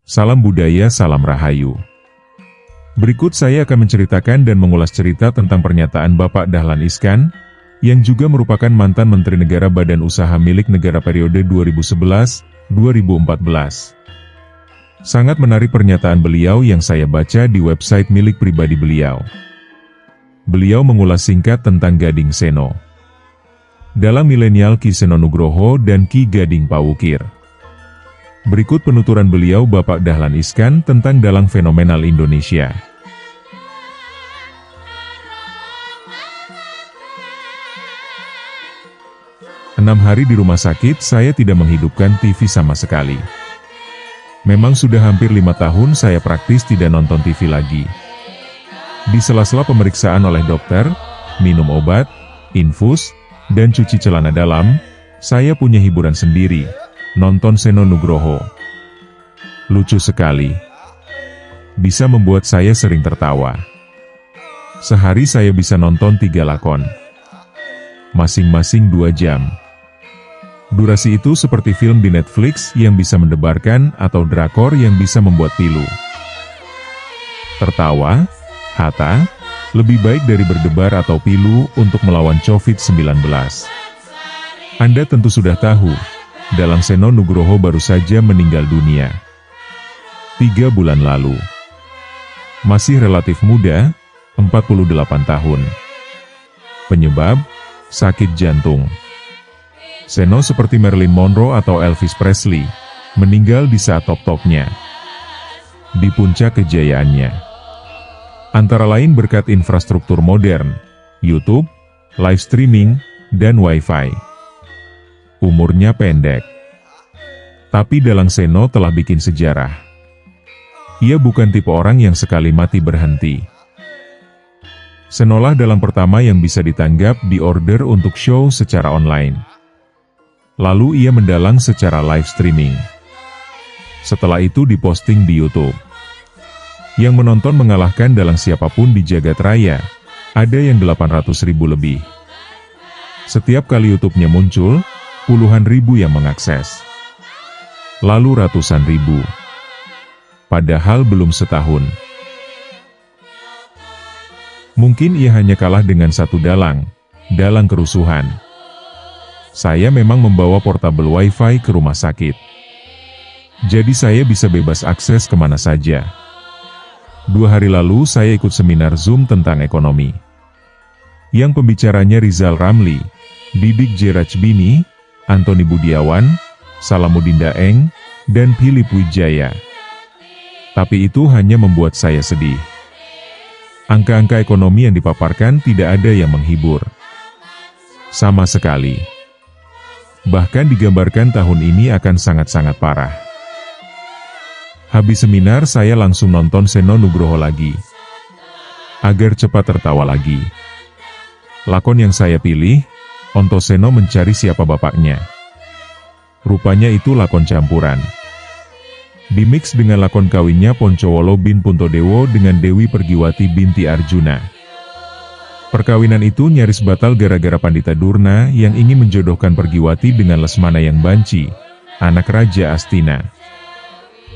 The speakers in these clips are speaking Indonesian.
Salam budaya, salam rahayu. Berikut saya akan menceritakan dan mengulas cerita tentang pernyataan Bapak Dahlan Iskan, yang juga merupakan mantan Menteri Negara Badan Usaha Milik Negara periode 2011-2014. Sangat menarik pernyataan beliau yang saya baca di website milik pribadi beliau. Beliau mengulas singkat tentang Gading Seno. Dalam milenial Ki Seno Nugroho dan Ki Gading Pawukir. Berikut penuturan beliau Bapak Dahlan Iskan tentang dalang fenomenal Indonesia. "6 hari di rumah sakit saya tidak menghidupkan TV sama sekali. Memang sudah hampir 5 tahun saya praktis tidak nonton TV lagi. Di sela-sela pemeriksaan oleh dokter, minum obat, infus, dan cuci celana dalam, saya punya hiburan sendiri. Nonton Seno Nugroho. Lucu sekali. Bisa membuat saya sering tertawa. Sehari saya bisa nonton 3 lakon. Masing-masing 2 jam. Durasi itu seperti film di Netflix yang bisa mendebarkan atau drakor yang bisa membuat pilu. Tertawa, hatta, lebih baik dari berdebar atau pilu untuk melawan COVID-19. Anda tentu sudah tahu, dalang Seno Nugroho baru saja meninggal dunia 3 bulan lalu. Masih relatif muda, 48 tahun. Penyebab, sakit jantung. Seno seperti Marilyn Monroe atau Elvis Presley, meninggal di saat top-topnya. Di puncak kejayaannya. Antara lain berkat infrastruktur modern, YouTube, live streaming, dan Wi-Fi. Umurnya pendek. Tapi dalang Seno telah bikin sejarah. Ia bukan tipe orang yang sekali mati berhenti. Senolah dalang pertama yang bisa ditanggap di order untuk show secara online. Lalu ia mendalang secara live streaming. Setelah itu diposting di YouTube. Yang menonton mengalahkan dalang siapapun di jagat raya, ada yang 800.000 lebih. Setiap kali YouTube-nya muncul, puluhan ribu yang mengakses. Lalu ratusan ribu. Padahal belum setahun. Mungkin ia hanya kalah dengan satu dalang kerusuhan. Saya memang membawa portable Wi-Fi ke rumah sakit. Jadi saya bisa bebas akses kemana saja. 2 hari lalu saya ikut seminar Zoom tentang ekonomi. Yang pembicaranya Rizal Ramli, Didik J. Rajbini, Antoni Budiawan, Salamuddin Daeng, dan Philip Wijaya. Tapi itu hanya membuat saya sedih. Angka-angka ekonomi yang dipaparkan tidak ada yang menghibur. Sama sekali. Bahkan digambarkan tahun ini akan sangat-sangat parah. Habis seminar saya langsung nonton Seno Nugroho lagi. Agar cepat tertawa lagi. Lakon yang saya pilih, Ontoseno Mencari Siapa Bapaknya. Rupanya itu lakon campuran. Dimix dengan lakon kawinnya Poncowolo bin Puntodewo dengan Dewi Pergiwati binti Arjuna. Perkawinan itu nyaris batal gara-gara Pandita Durna yang ingin menjodohkan Pergiwati dengan Lesmana yang banci, anak Raja Astina.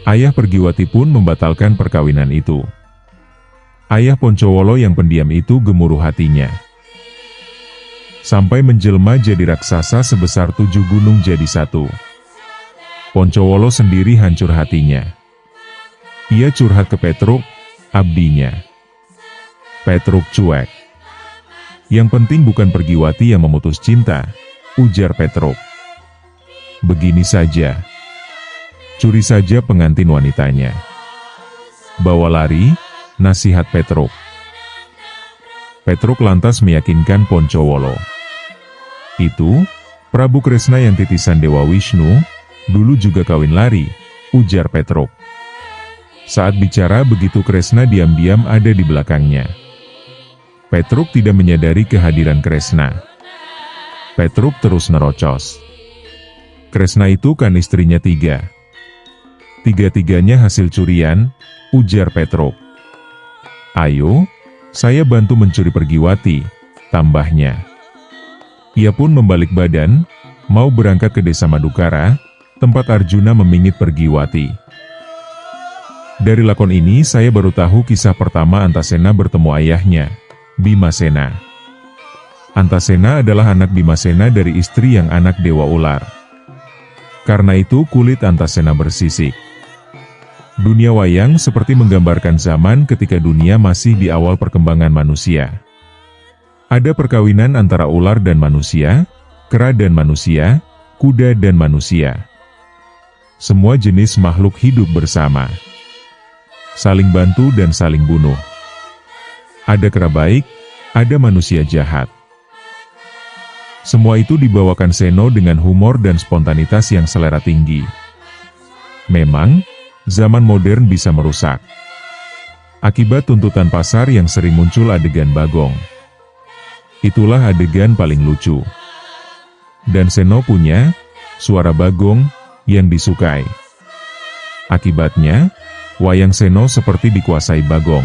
Ayah Pergiwati pun membatalkan perkawinan itu. Ayah Poncowolo yang pendiam itu gemuruh hatinya. Sampai menjelma jadi raksasa sebesar 7 gunung jadi 1. Poncowolo sendiri hancur hatinya. Ia curhat ke Petruk, abdinya. Petruk cuek. Yang penting bukan Pergiwati yang memutus cinta, ujar Petruk. Begini saja. Curi saja pengantin wanitanya. Bawa lari, nasihat Petruk. Petruk lantas meyakinkan Poncowolo. Itu, Prabu Kresna yang titisan Dewa Wisnu, dulu juga kawin lari, ujar Petruk. Saat bicara begitu Kresna diam-diam ada di belakangnya. Petruk tidak menyadari kehadiran Kresna. Petruk terus nerocos. Kresna itu kan istrinya 3. 3-tiganya hasil curian, ujar Petruk. Ayo, saya bantu mencuri Pergiwati, tambahnya. Ia pun membalik badan, mau berangkat ke desa Madukara, tempat Arjuna memingit Pergiwati. Dari lakon ini saya baru tahu kisah pertama Antasena bertemu ayahnya, Bimasena. Antasena adalah anak Bimasena dari istri yang anak Dewa Ular. Karena itu kulit Antasena bersisik. Dunia wayang seperti menggambarkan zaman ketika dunia masih di awal perkembangan manusia. Ada perkawinan antara ular dan manusia, kera dan manusia, kuda dan manusia. Semua jenis makhluk hidup bersama. Saling bantu dan saling bunuh. Ada kera baik, ada manusia jahat. Semua itu dibawakan Seno dengan humor dan spontanitas yang selera tinggi. Memang, zaman modern bisa merusak. Akibat tuntutan pasar yang sering muncul adegan bagong. Itulah adegan paling lucu. Dan Seno punya suara bagong yang disukai. Akibatnya, wayang Seno seperti dikuasai bagong.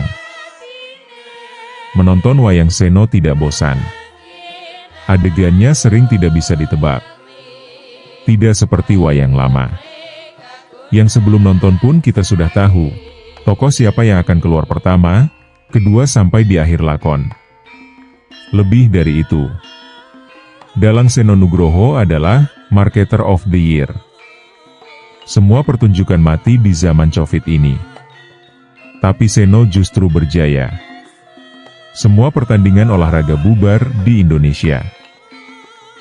Menonton wayang Seno tidak bosan. Adegannya sering tidak bisa ditebak. Tidak seperti wayang lama. Yang sebelum nonton pun kita sudah tahu, tokoh siapa yang akan keluar pertama, kedua sampai di akhir lakon. Lebih dari itu, Dalang Seno Nugroho adalah Marketer of the Year. Semua pertunjukan mati di zaman Covid ini. Tapi Seno justru berjaya. Semua pertandingan olahraga bubar di Indonesia.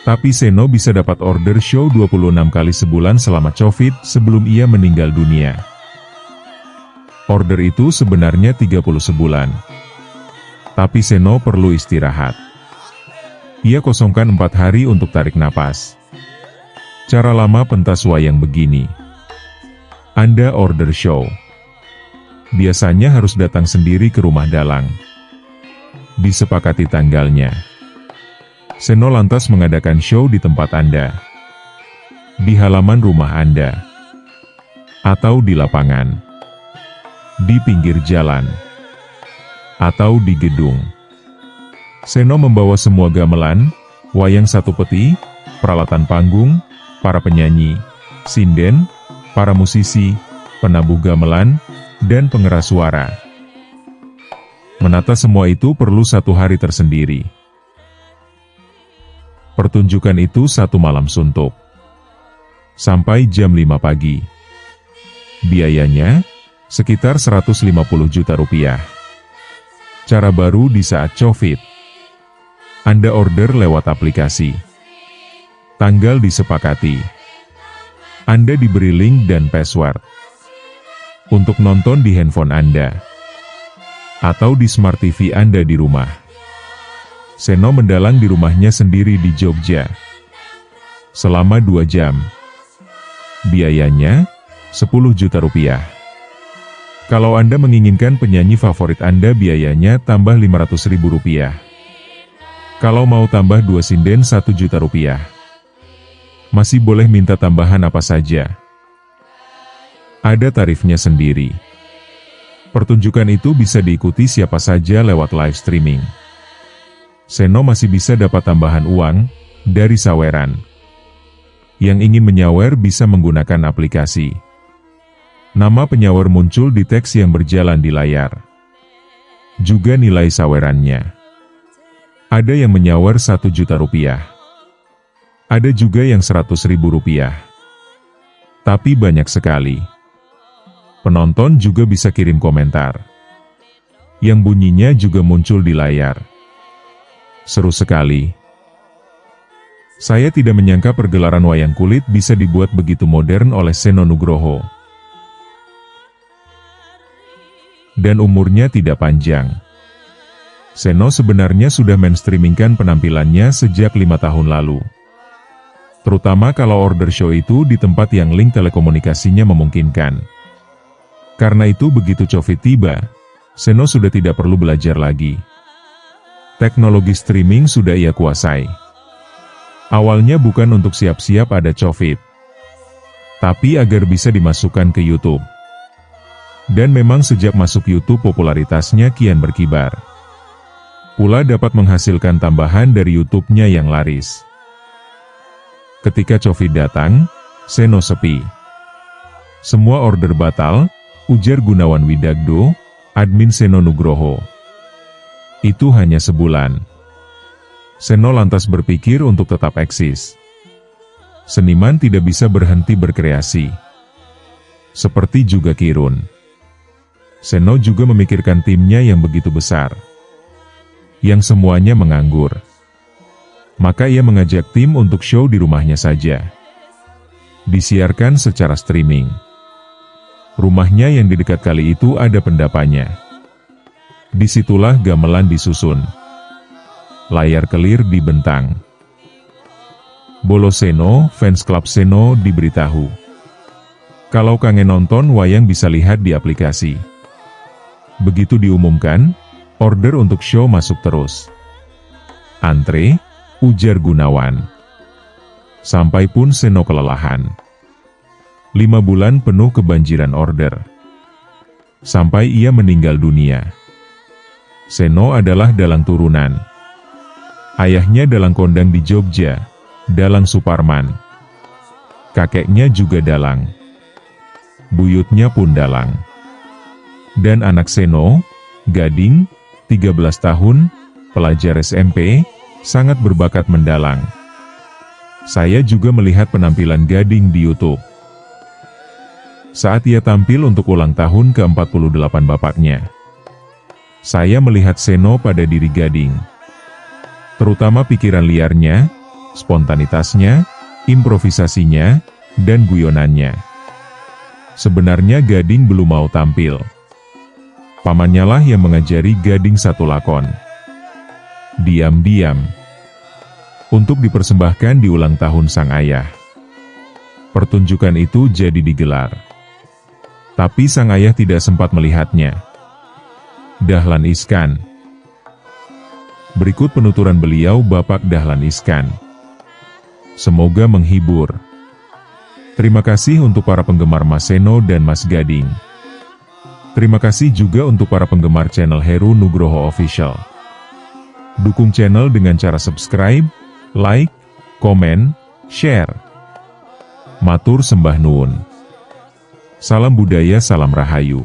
Tapi Seno bisa dapat order show 26 kali sebulan selama Covid sebelum ia meninggal dunia. Order itu sebenarnya 30 sebulan. Tapi Seno perlu istirahat. Ia kosongkan 4 hari untuk tarik napas. Cara lama pentas wayang begini. Anda order show. Biasanya harus datang sendiri ke rumah dalang. Disepakati tanggalnya. Seno lantas mengadakan show di tempat Anda. Di halaman rumah Anda. Atau di lapangan. Di pinggir jalan. Atau di gedung. Seno membawa semua gamelan, wayang satu peti, peralatan panggung, para penyanyi, sinden, para musisi, penabuh gamelan, dan pengeras suara. Menata semua itu perlu 1 hari tersendiri. Pertunjukan itu 1 malam suntuk. Sampai jam 5 pagi. Biayanya, sekitar 150 juta rupiah. Cara baru di saat Covid. Anda order lewat aplikasi. Tanggal disepakati. Anda diberi link dan password. Untuk nonton di handphone Anda. Atau di Smart TV Anda di rumah. Seno mendalang di rumahnya sendiri di Jogja. Selama 2 jam. Biayanya, 10 juta rupiah. Kalau Anda menginginkan penyanyi favorit Anda biayanya tambah 500 ribu rupiah. Kalau mau tambah 2 sinden 1 juta rupiah. Masih boleh minta tambahan apa saja. Ada tarifnya sendiri. Pertunjukan itu bisa diikuti siapa saja lewat live streaming. Seno masih bisa dapat tambahan uang dari saweran. Yang ingin menyawer bisa menggunakan aplikasi. Nama penyawer muncul di teks yang berjalan di layar. Juga nilai sawerannya. Ada yang menyawer 1 juta rupiah. Ada juga yang 100 ribu rupiah. Tapi banyak sekali. Penonton juga bisa kirim komentar. Yang bunyinya juga muncul di layar. Seru sekali. Saya tidak menyangka pergelaran wayang kulit bisa dibuat begitu modern oleh Seno Nugroho. Dan umurnya tidak panjang. Seno sebenarnya sudah mainstreamingkan penampilannya sejak 5 tahun lalu. Terutama kalau order show itu di tempat yang link telekomunikasinya memungkinkan. Karena itu begitu Covid tiba, Seno sudah tidak perlu belajar lagi. Teknologi streaming sudah ia kuasai. Awalnya bukan untuk siap-siap ada Covid, tapi agar bisa dimasukkan ke YouTube. Dan memang sejak masuk YouTube popularitasnya kian berkibar. Pula dapat menghasilkan tambahan dari YouTube-nya yang laris. Ketika Covid datang, Seno sepi. Semua order batal, ujar Gunawan Widagdo, admin Seno Nugroho. Itu hanya sebulan. Seno lantas berpikir untuk tetap eksis. Seniman tidak bisa berhenti berkreasi. Seperti juga Kirun. Seno juga memikirkan timnya yang begitu besar, yang semuanya menganggur. Maka ia mengajak tim untuk show di rumahnya saja. Disiarkan secara streaming. Rumahnya yang di dekat kali itu ada pendapanya. Disitulah gamelan disusun. Layar kelir dibentang. Bolo Seno, fans klub Seno diberitahu. Kalau kangen nonton wayang bisa lihat di aplikasi. Begitu diumumkan, order untuk show masuk terus. Antre, ujar Gunawan. Sampai pun Seno kelelahan. 5 bulan penuh kebanjiran order. Sampai ia meninggal dunia. Seno adalah dalang turunan. Ayahnya dalang kondang di Jogja, Dalang Suparman. Kakeknya juga dalang. Buyutnya pun dalang. Dan anak Seno, Gading, 13 tahun, pelajar SMP, sangat berbakat mendalang. Saya juga melihat penampilan Gading di YouTube. Saat ia tampil untuk ulang tahun ke-48 bapaknya, saya melihat Seno pada diri Gading. Terutama pikiran liarnya, spontanitasnya, improvisasinya, dan guyonannya. Sebenarnya Gading belum mau tampil. Pamannya lah yang mengajari Gading satu lakon. Diam-diam. Untuk dipersembahkan di ulang tahun sang ayah. Pertunjukan itu jadi digelar. Tapi sang ayah tidak sempat melihatnya. Dahlan Iskan. Berikut penuturan beliau Bapak Dahlan Iskan. Semoga menghibur. Terima kasih untuk para penggemar Mas Seno dan Mas Gading. Terima kasih juga untuk para penggemar channel Heru Nugroho Official. Dukung channel dengan cara subscribe, like, komen, share. Matur sembah nuwun. Salam budaya, salam rahayu.